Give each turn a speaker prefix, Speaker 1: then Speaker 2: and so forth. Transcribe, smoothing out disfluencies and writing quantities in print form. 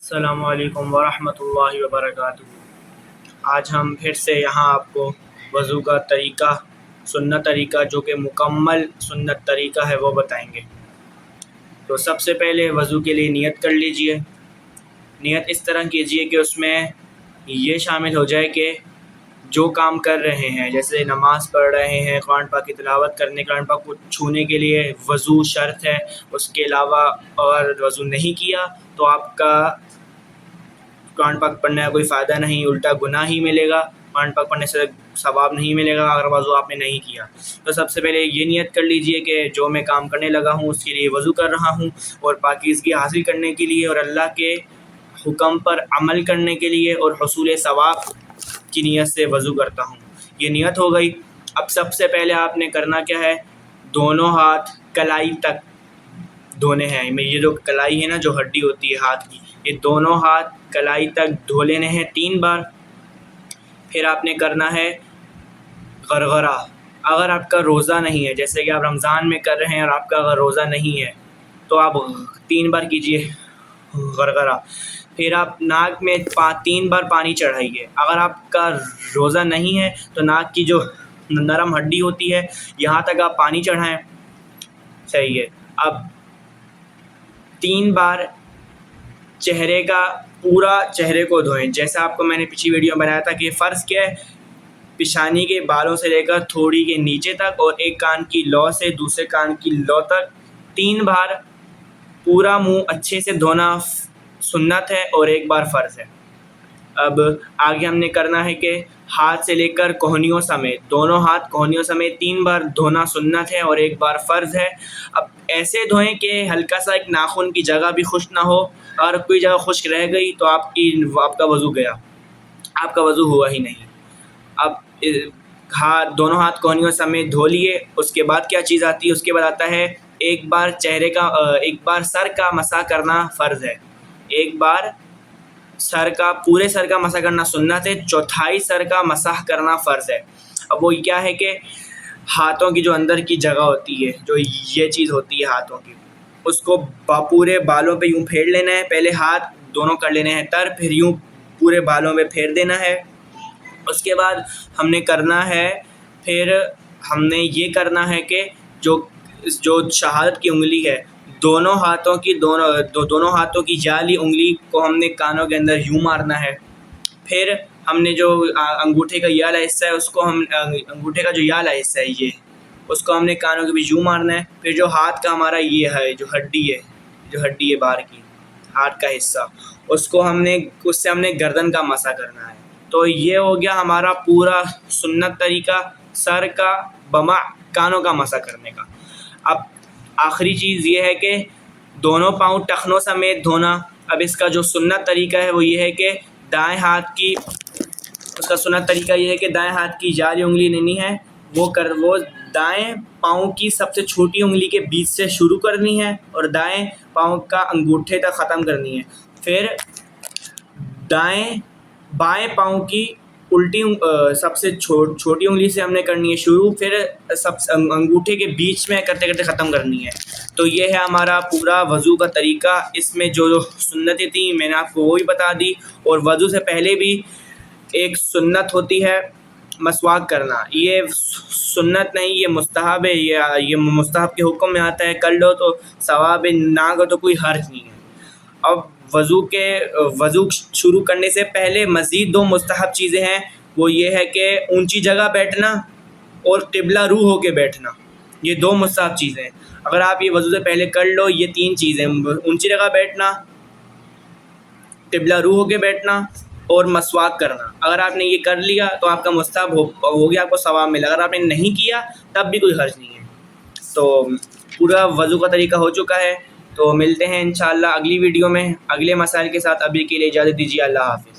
Speaker 1: السلام علیکم ورحمۃ اللہ وبرکاتہ۔ آج ہم پھر سے یہاں آپ کو وضو کا طریقہ، سنت طریقہ جو کہ مکمل سنت طریقہ ہے وہ بتائیں گے۔ تو سب سے پہلے وضو کے لیے نیت کر لیجئے۔ نیت اس طرح کیجئے کہ اس میں یہ شامل ہو جائے کہ جو کام کر رہے ہیں، جیسے نماز پڑھ رہے ہیں، قرآن پاک کی تلاوت کرنے، قرآن پاک کو چھونے کے لیے وضو شرط ہے۔ اس کے علاوہ اگر وضو نہیں کیا تو آپ کا قرآن پاک پڑھنے کا کوئی فائدہ نہیں، الٹا گناہ ہی ملے گا۔ قرآن پاک پڑھنے سے ثواب نہیں ملے گا اگر وضو آپ نے نہیں کیا۔ تو سب سے پہلے یہ نیت کر لیجئے کہ جو میں کام کرنے لگا ہوں اس کے لیے وضو کر رہا ہوں، اور پاکیزگی حاصل کرنے کے لیے اور اللہ کے حکم پر عمل کرنے کے لیے اور حصول ثواب کی نیت سے وضو کرتا ہوں۔ یہ نیت ہو گئی۔ اب سب سے پہلے آپ نے کرنا کیا ہے، دونوں ہاتھ کلائی تک دھونے ہیں۔ یہ جو کلائی ہے نا، جو ہڈی ہوتی ہے ہاتھ کی، یہ دونوں ہاتھ کلائی تک دھو لینے ہیں 3 بار۔ پھر آپ نے کرنا ہے غرغرہ۔ اگر آپ کا روزہ نہیں ہے، جیسے کہ آپ رمضان میں کر رہے ہیں اور آپ کا اگر روزہ نہیں ہے تو آپ 3 بار کیجئے غرغرہ۔ پھر آپ ناک میں 3 بار پانی چڑھائیے۔ اگر آپ کا روزہ نہیں ہے تو ناک کی جو نرم ہڈی ہوتی ہے یہاں تک آپ پانی چڑھائیں، صحیح ہے۔ اب 3 بار چہرے کا، پورا چہرے کو دھوئیں، جیسا آپ کو میں نے پچھلی ویڈیو میں بنایا تھا کہ فرض کیا ہے، پیشانی کے بالوں سے لے کر تھوڑی کے نیچے تک اور ایک کان کی لو سے دوسرے کان کی لو تک 3 بار پورا منہ اچھے سے دھونا سنت ہے اور 1 بار فرض ہے۔ اب آگے ہم نے کرنا ہے کہ ہاتھ سے لے کر کوہنیوں سمیت، دونوں ہاتھ کوہنیوں سمیت 3 بار دھونا سنت ہے اور 1 بار فرض ہے۔ اب ایسے دھوئیں کہ ہلکا سا ایک ناخن کی جگہ بھی خشک نہ ہو۔ اگر کوئی جگہ خشک رہ گئی تو آپ کا وضو گیا، آپ کا وضو ہوا ہی نہیں۔ اب دونوں ہاتھ کوہنیوں سمیت دھو لیے۔ اس کے بعد کیا چیز آتی ہے، اس کے بعد آتا ہے 1 بار سر کا مسح کرنا فرض ہے، 1 بار پورے سر کا مسح کرنا سنت ہے، 1/4 سر کا مسح کرنا فرض ہے۔ اب وہ کیا ہے کہ ہاتھوں کی جو اندر کی جگہ ہوتی ہے، جو یہ چیز ہوتی ہے ہاتھوں کی، اس کو پورے بالوں پہ یوں پھیر لینا ہے۔ پہلے ہاتھ دونوں کر لینے ہیں تر، پھر یوں پورے بالوں پہ پھیر دینا ہے۔ اس کے بعد ہم نے کرنا ہے، ہم نے یہ کرنا ہے کہ جو شہادت کی انگلی ہے، دونوں ہاتھوں کی جالی انگلی کو ہم نے کانوں کے اندر یوں مارنا ہے۔ پھر ہم نے جو انگوٹھے کا یہ والا حصہ ہے، انگوٹھے کا جو یہ والا حصہ ہے اس کو ہم نے کانوں کے بیچ یوں مارنا ہے۔ پھر جو ہاتھ کا ہمارا یہ ہے، جو ہڈی ہے باہر کی ہاتھ کا حصہ، اس سے ہم نے گردن کا مسح کرنا ہے۔ تو یہ ہو گیا ہمارا پورا سنت طریقہ سر کا بما کانوں کا مسح کرنے کا۔ اب آخری چیز یہ ہے کہ دونوں پاؤں ٹخنوں سمیت دھونا۔ اب اس کا جو سنت طریقہ ہے وہ یہ ہے کہ دائیں ہاتھ کی جالی انگلی لینی ہے، وہ دائیں پاؤں کی سب سے چھوٹی انگلی کے بیچ سے شروع کرنی ہے اور دائیں پاؤں کا انگوٹھے تک ختم کرنی ہے۔ پھر بائیں پاؤں کی سب سے چھوٹی انگلی سے ہم نے کرنی ہے شروع، پھر انگوٹھے کے بیچ میں کرتے کرتے ختم کرنی ہے۔ تو یہ ہے ہمارا پورا وضو کا طریقہ۔ اس میں جو سنتیں تھیں میں نے آپ کو وہ بھی بتا دی، اور وضو سے پہلے بھی ایک سنت ہوتی ہے مسواک کرنا۔ یہ سنت نہیں، یہ مستحب ہے، یہ مستحب کے حکم میں آتا ہے، کر لو تو ثواب ہے، نہ کرو تو کوئی حرج نہیں ہے۔ اب وضو شروع کرنے سے پہلے مزید 2 مستحب چیزیں ہیں، وہ یہ ہے کہ اونچی جگہ بیٹھنا اور قبلہ رو ہو کے بیٹھنا۔ یہ 2 مستحب چیزیں ہیں، اگر آپ یہ وضو سے پہلے کر لو، یہ 3 چیزیں، اونچی جگہ بیٹھنا، قبلہ رو ہو کے بیٹھنا اور مسواک کرنا۔ اگر آپ نے یہ کر لیا تو آپ کا مستحب ہو گیا، آپ کو ثواب ملا۔ اگر آپ نے نہیں کیا تب بھی کوئی حرج نہیں ہے۔ تو پورا وضو کا طریقہ ہو چکا ہے۔ تو ملتے ہیں انشاءاللہ اگلی ویڈیو میں اگلے مسائل کے ساتھ۔ ابھی کے لیے اجازت دیجیے، اللہ حافظ۔